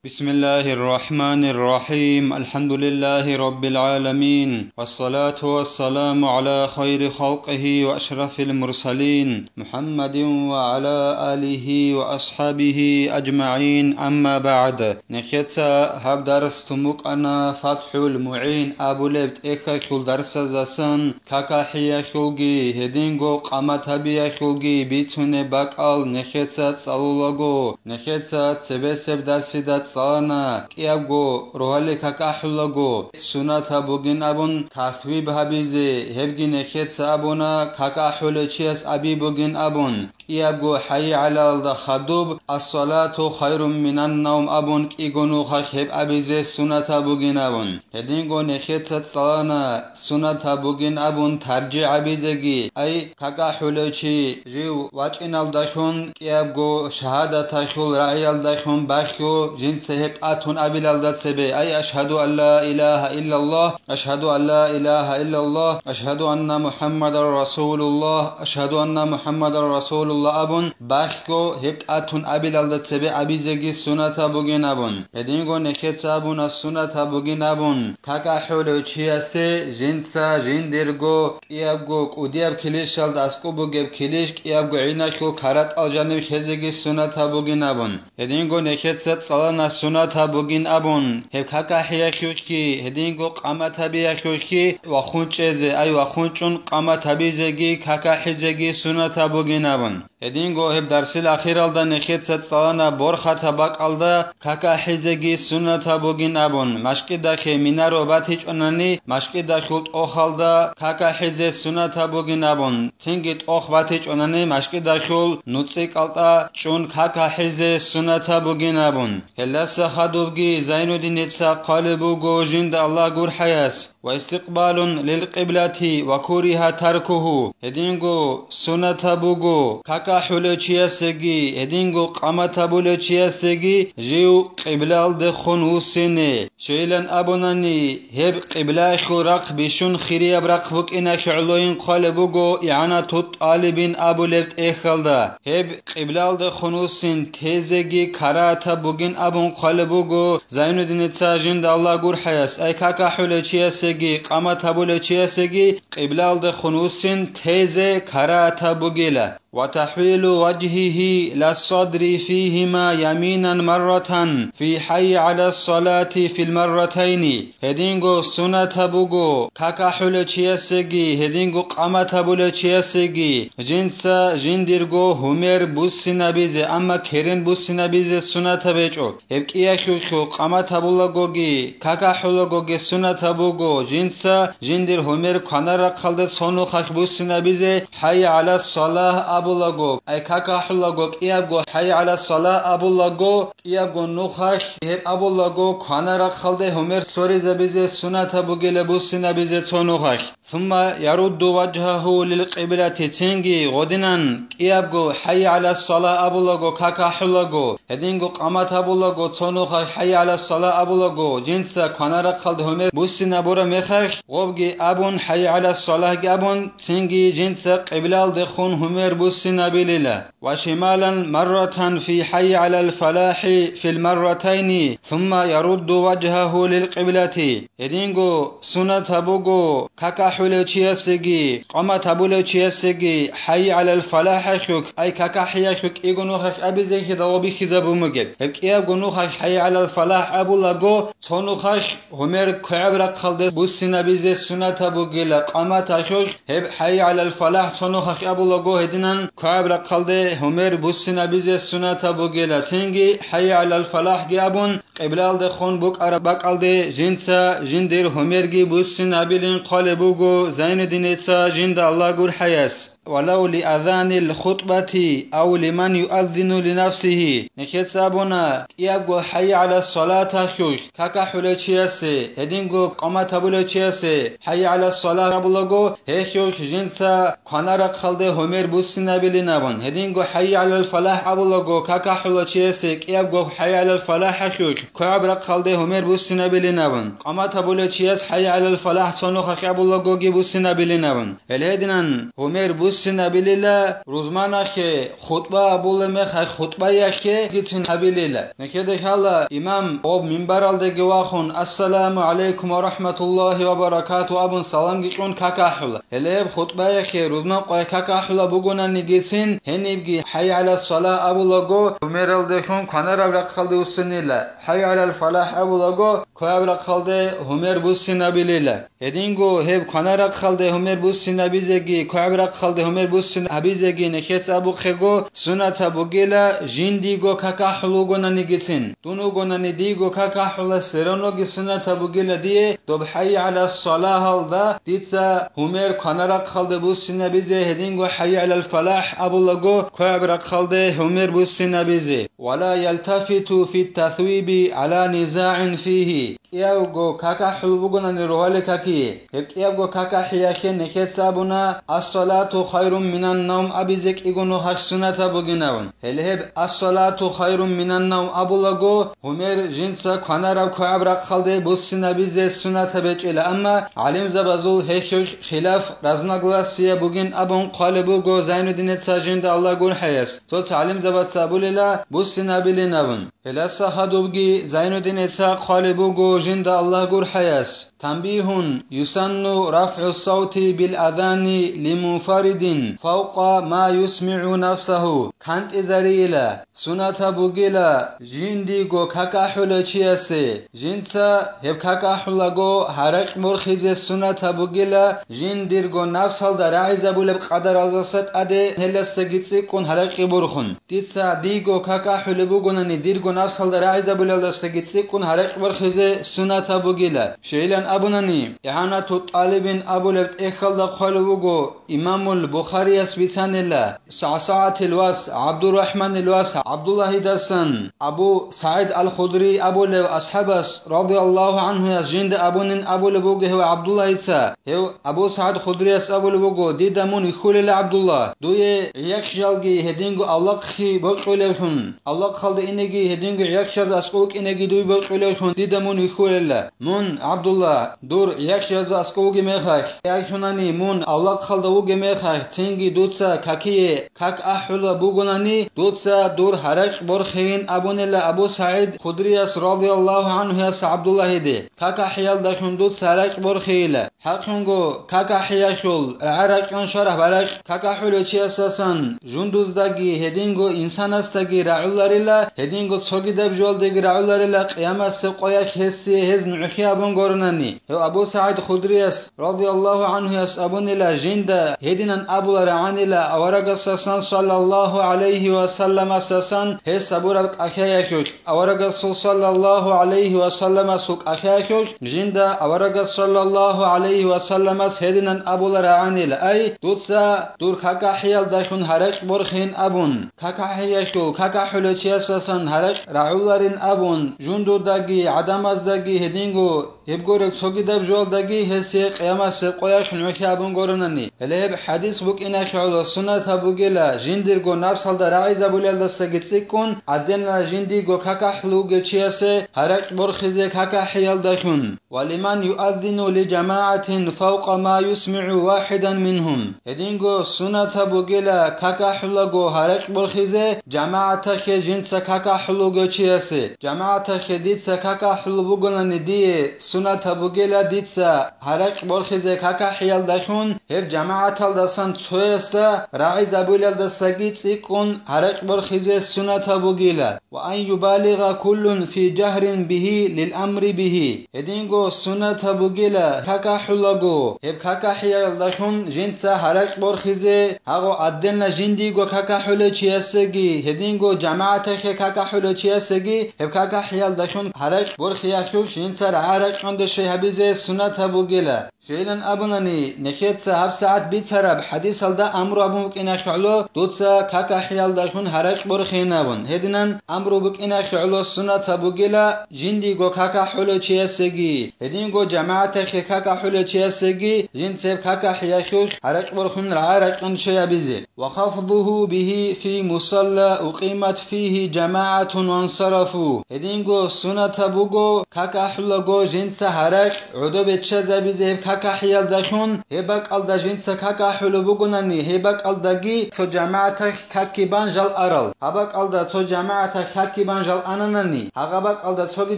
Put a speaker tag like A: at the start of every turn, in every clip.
A: بسم الله الرحمن الرحيم الحمد لله رب العالمين والصلاة والسلام على خير خلقه وأشرف المرسلين محمد وعلى آله وأصحابه أجمعين أما بعد نخيتسا هب درس تمك أنا فتح المعين أبو لبت إخا خل درس زسن كاكا حيا خلقي هدينغو قامت هبيا خلقي بيتون باقال نخيتسا تسالولغو نخيتسا تسبسب درسي دات صانا كيابغو روحالي كاكاحلغو سنة بوغين أبون تثويب هبيزي هبغين خيتس أبونا كاكاحلچيس أبي بوغين أبون كيابغو حي على الخدوب الصلاة خير من النوم أبون كيغونو خيب أبيزي سنة بوغين أبون هدينغو نخيتس صانا سنة بوغين أبون ترجع أبيزيغي أي كاكاحلچي جيو واچينال داشون كيابغو شهادة تاشول رعيال داشون باشو سهك آتون أبيلال داتسبي أي أشهد أن لا إله إلا الله أشهد أن لا إله إلا الله أشهد أن محمد رسول الله أشهد أن محمد رسول الله أبون باخكو هبت آتون أبيلال داتسبي أبيزيغي سنة بوغين أبون هدينغو نخيتس أبون السنة بوغين أبون كاكا حولو چياسي جنسا جندرغو كيابغو قودياب كليشال داسكو بوغيب كليش كيابغو عيناكو كارات الجانب خزيغي سنة بوغين أبون هدينغو نخيتس صلانا سنة بوغين أبون هب كاكا حياكيوشكي هدينغو قامتا بياكيوشكي وخونچيزي أي وخونچون قامتا بيزيغي كاكا حيزيغي سنة بوغين أبون هدينغو هب درس الأخير الدا نخيت ستسالانا بورخا تباك الدا كاكا حيزيغي سنة بوغين أبون مشكي داخي منارو باتيج أناني مشكي داخلت أخالدا كاكا حيزي سنة بوغين أبون تنگيت أخ باتيج أناني مشكي داخل نوتسيك الدا چون كاكا حيزي سنة بوغين أبون هلس خدوبجي زين الدين قالبو جوجند الله غور حياس واستقبال للقبلة وكره تركه هدينغو سنة بوغو كاكا حلوچياسگي هدينغو قامتا بولوچياسگي جيو قبلال دخون وسنه شيلن ابوناني هب قبلا خرق بشون خيريا برقبك انا خعلوين قالبوغو اعانة طالبين ابو لبت اخلدا هب قبلال دخون وسن تيزگي كاراتا بوغين ابون قالبوغو زين الدين جند الله غور حياس اي كاكا حلوچياسگي قامتا بولوچياسگي قبلال دخون وسن تيزه كاراتا بوغيلا وتحويل وجهه للصدر فيهما يمينا مرة في حي على الصلاة في المرتين هدينغو سنة بوغو كاكا حلوچياسگي هدينغو قامتا بولوچياسگي جنسا جندرغو همير بوسنا بيزي اما كيرن بوسنا بيزي سنة بيچو هبكيا خو قامتا بولغوغي كاكا حلوغوغي سنة بوغو جنسا جندر همير كانارا خالد سونو خاخ بوسنا بيزي حي على الصلاة أبولغو أي كاكا حلغو كيابغو حي على الصلاة أبولغو كيابغو نوخاش هب أبولغو كانارا خالد همير سوري زبيزي سنة بوغيل بوسنا بيزي سونوخاش ثم يرد وجهه للقبلة تنجي غدنان كيابغو حي على الصلاة أبولغو كاكا حلغو هدينغو قامت أبولغو سونوخاش حي على الصلاة أبولغو جنسا كانارا خالد همير بوسنا بورا ميخاش غوبغي أبون حي على الصلاة أبون تنجي جنسا قبلال دخون همير بوسنا بليلا وشمالا مرة في حي على الفلاح في المرتين ثم يرد وجهه للقبلة هدينغو سنة بوغو كاكا حلوچياسگي قامت بولوچياسگي حي على الفلاح خك أي كاكا حيا خك إيغونو خش أبيزي خداوبي خزابو مجب هكيا غونو خش حي على الفلاح أبولغو تونو خش همير كعبرق خالد بوسنا بيزي سنة بوغيلا قامت خك هب حي على الفلاح تونو خش أبولغو هدينان كعبرق خالد همير بوسنا بيزي سنة بوغيلا تنجي حي على الفلاح جابون قبلال دخون بوك عربك الدي جنسا جندر هميرجي بوسنا بيلين قالبوغو زين الدين جند الله غور حياس ولو لأذان الخطبة أو لمن يؤذن لنفسه نخيت سابونا يابغو حي على الصلاة خيوش كاكا حلوچياسي هدينغو قامت بولوچياسي حي على الصلاة بولغو هيخيوش جنسا كانارا خالد همير بوسنا بلينابون هدينغو حي على الفلاح بولغو كاكا حلوچياسي يابغو حي على الفلاح خيوش كعبرق خالد همير بوسنا بلينابون قامت بولوچياس حي على الفلاح سونو خاخ بولغو بوسنا بلينابون الهدنان همير bussina bilila ruzmanakhe khutba abuleme khay khutba yakhe gitsin abilila nekede khala imam ob minbaralde gewakhun assalamu alaykum wa rahmatullahi wa barakatuh abun salam giqun kakahula heleb khutba yakhe ruzman qoy kakahula bugunani gitsin henibgi hay ala salah abulago meralde khun khanara rakhalde ussinila hay ala falah abulago koyab rakhalde humer bussina bilila edingo heb khanara rakhalde humer bussina bizegi koyab rakhalde humer bussina abizegi nekhet abu khego sunata bugila jindigo kakahulu gonani gitsin tunu gonani digo kakahula serono gisunata bugila die dob hay ala salah halda ditsa humer khanara rakhalde bussina bize hedingo hay ala falah abulago koyab rakhalde humer bussina bize wala yaltafitu fi tathwibi ala niza'in fihi Kiyago kaka hulbugunani rohale kaki Kiyago kaka hiyakhe nekhet sabuna as-salatu khayrun minan nawm abizek igunu hashsunata buginawun helheb as-salatu khayrun minan nawm abulago humer jinsa khanara koabra khalde bussina bize sunata bekila amma alim zabazul hekh khilaf raznaglasiya bugin abun qalbugo Zainuddin Etsajinda Allah gur hayas tot alim zabat sabulila bussina bilinawun helasa hadubgi Zainuddin Etsa qalbugo jinda Allah gur hayas tanbihun yusannu raf'u sawti bil adhani limunfaridin fawqa ma yusmi'u nafsahu kant izarila sunata bugila jindi go kakahula chiase jinsa heb kakahula go harak murkhize sunata bugila jindir go nafsal da raiza bulab qadar azasat ade helasa gitsi kun harak burkhun titsa digo kakahula bugunani dirgo nafsal da raiza bulal da gitsi kun harak murkhize sunata bugila sheilan abunani ihanatu talibin abulebt ekhalda kholugo imamul bukhari asbisanilla sa'sa'at alwas abdurrahman alwas abdullah dasan abu sa'id al-khudri abulev ashabas radiyallahu anhu yazjind abunin abulebuge he abdullah isa he abu sa'id khudri as abulebugo didamun ikhulila abdullah duye yakjalgi hedingu allah khi boqulefun allah khalda inegi hedingu yakshaz asquk inegi duy boqulefun didamun ikhulila mun abdullah dur yakshaz asqugi mekhak yakhunani mun allah khalda uge mekhak tingi dutsa kakiye kak ahula bugunani dutsa dur harak borkhin abunilla abu sa'id khudriyas radiyallahu anhu yas abdullah ide kaka hiyal dakhun dut sarak borkhila haqungo kaka hiyashul arak anshara barak kaka hulo chiasasan junduzdagi hedingo insanastagi ra'ullarilla hedingo tsogidab joldagi ra'ullarilla qiyamas qoyak hessi hez nukhiyabun gornani he abu sa'id khudriyas radiyallahu anhu yas abunilla jinda hedinan abula ra'anila awaragassan sallallahu alayhi wa sallam asasan he sabura akhayakuk awaragassul sallallahu alayhi wa sallam asuk akhayakuk jinda awaragas sallallahu alayhi wa sallam as hedinan abula ra'anila ay dutsa dur kaka hiyal dakhun harak borkhin abun kaka hiyakuk kaka huluchiasasan harak ra'ularin abun jundudagi adamazdagi hedingo hebgorek sogidab joldagi hesse qiyamas qoyash nukhiyabun gornani heleb hadis buk ina khalo sunata bugela jindirgo nafsalda raiza bulelda sagitsikun adenla jindigo kakahluge chiase harak borkhize kakahiyal dakhun waliman yu'adhinu li jama'atin fawqa ma yusmi'u wahidan minhum hedingo sunata bugela kakahlugo harak borkhize jama'ata khe jinsa kakahluge chiase jama'ata khe ditsa kakahlugo gonani die sunata bugela ditsa harak borkhize kakahiyal dakhun heb jama'atal dasan tsoyesta raiza bulelda sagitsikun harak borkhize sunata bugela wa an yubaligha kullun fi jahrin bihi lil amri bihi hedingo sunata bugela kakahulago heb kakahiyal dakhun jinsa harak borkhize hago addenna jindigo kakahule chiasegi hedingo jama'ata khe kakahule chiasegi heb kakahiyal dakhun harak borkhiyakhu jinsa harak ande shehabize sunata bugela sheilan abunani nekhetsa hab saat bitarab hadis alda amru abuk ina khalo dutsa kakahiyal dakhun harak borkhinabun hedinan amru buk ina khalo sunata bugela jindigo kakahule chiasegi hedingo jama'ata khe kakahule chiasegi jinseb kakahiyakhu harak borkhun harak ande shehabize wa khafduhu bihi fi musalla uqimat fihi jama'atun wansarafu hedingo sunata bugo kakahulago jin جنس هرق عدو بچه زبیزه کاکا حیال داشون هبک آل دا جنس کاکا حلو بگوننی هبک آل داگی تو جماعت کاکی بانجال ارال هبک آل دا تو جماعت کاکی بانجال آناننی هغبک آل دا توگی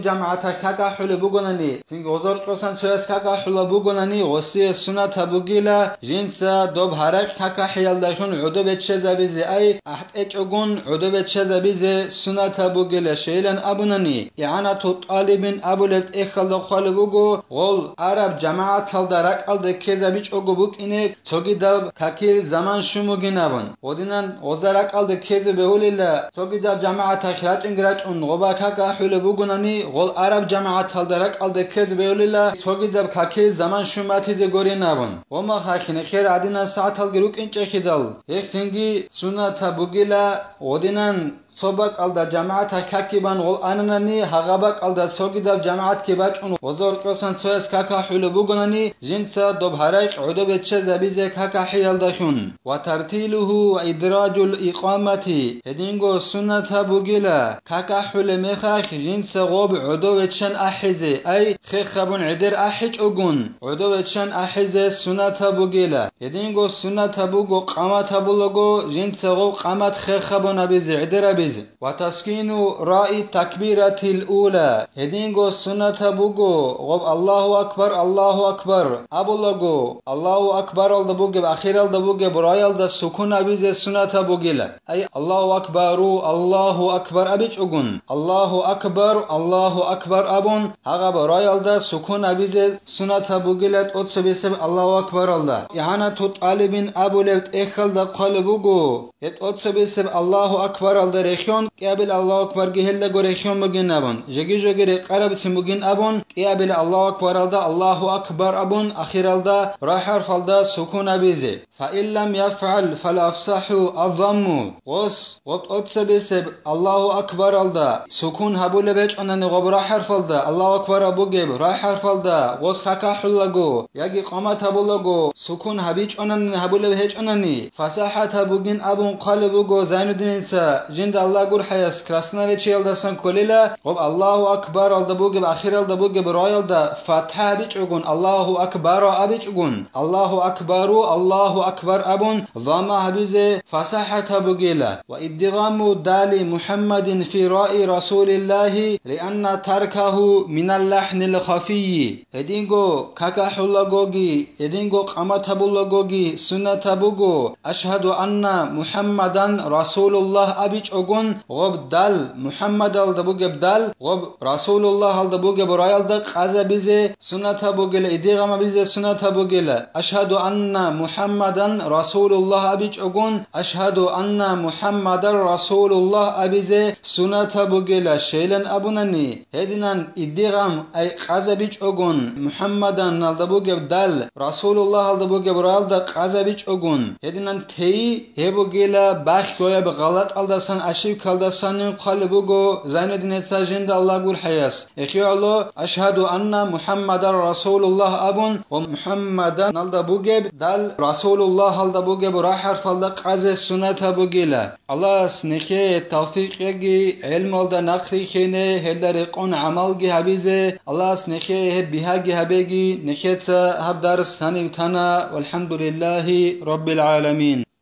A: جماعت کاکا حلو بگوننی سنگ غزار قرسان چویس کاکا حلو بگوننی غصی سنت بگیلا جنس دوب هرق کاکا حیال داشون عدو بچه زبیزه ای احت اچگون عدو بچه زبیزه سنت بگیلا شیلن ابوننی یعنی تو طالبین ابولت اخل دخال بگو غل عرب جماعت هل درک ال دکیزا بیچ اوگو بک اینه توگی دب کاکی زمان شموگی نبون ودینن غزارک ال دکیزا بهولیلا توگی دب جماعت اخراج انگراج اون غبا کاکا حول بگوننی غل عرب جماعت هل درک ال دکیزا بهولیلا توگی دب کاکی زمان شماتیز گوری نبون و ما خاکینه خیر عدینا ساعت هل گروک اینچه خیدل یک سنگی سنت بگیلا ودینن صبك على جماعة كاكي بان غل أنني هغبك على سوقي دب جماعة كباج أن وزار كرسان سويس كاكا حلو بغنني جنسا دب هرق عدو بتش زبيزة كاكا حيال داشون وترتيله وإدراج الإقامة هدينغو سنة بغيلا كاكا حلو مخاك جنس غوب عدو بتشن أحزي أي خيخبون عدر أحج أغن عدو بتشن أحزي سنة بغيلا هدينغو سنة بغو قامت بلغو جنس غوب قامت خيخبون أبيزي عدر وتسكين رأي تكبيرة الأولى هدينغو سنة بوغو غب الله أكبر الله أكبر أبولغو الله أكبر الدبوغ بأخير الدبوغ براي الد سكون أبيز سنة بوغيلا أي الله أكبر الله أكبر أبيج أغن الله أكبر الله أكبر أبون هغا براي الد سكون أبيز سنة بوغيلا أتسبسب الله أكبر الد يعني تطالبين أبولت إخل دقال بوغو أتسبسب الله أكبر الد رخيون قابل الله أكبر جهل لجو رخيون مجن أبون جگی جگی قرب سمجن أبون قابل الله أكبر الدا الله أكبر أبون أخير الدا راح حرف الدا سكون أبيزه فإن لم يفعل فالأفصح الضم غص وبتقص بسب الله أكبر الدا سكون هبول بيج أنني غبر حرف الدا الله أكبر أبو جب راح حرف الدا غص حكا حلقو يجي قامت هبولغو سكون هبيج أنني هبول بيج أنني فساحة هبوجن أبون قلبو زين الدين جند الله قول حياس كراسنا لشيل دستان كليلا غب الله أكبر الدبوج بأخير الدبوج برايل دا فتحة بيجون الله أكبر أبيجون الله أكبر الله أكبر أبون ضما هبيزه فساحة بوجيلا وإدغام دال محمد في رأي رسول الله لأن تركه من اللحن الخفي هدينغو كاكا حلقوغي هدينغو قامت هبولغوغي سنة بوغو أشهد أن محمدا رسول الله أبيج أغن غب دال محمد الدبوغ بدال غب رسول الله الدبوغ برايل دق عز بيزه سنة بوغل إدغام بيزه سنة بوغل أشهد أن محمدا رسول الله أبيج أغن أشهد أن محمد رسول الله أبيزه سنة بوغل شيلن أبونني هدينان إدغام أي عز بيج أغن محمدا الدبوغ بدال رسول الله الدبوغ برايل دق عز بيج أغن هدينان تي هبوغل باخ كويا بغلط الدسان أشيب كالدسان قلبوغو زين الدين جند الله قول حياس إخي الله أشهد أن محمد رسول الله أبون ومحمدا الدبوغ دال رسول الله الدبوغ برا حرف الدق عز السنة بوغيلا الله سنخي توفيق يجي علم الدا نقري خينه هلدر قون عمل جي هبيزه الله سنخي بها جي هبيجي نخيت هب درس سنة تنا والحمد لله رب العالمين.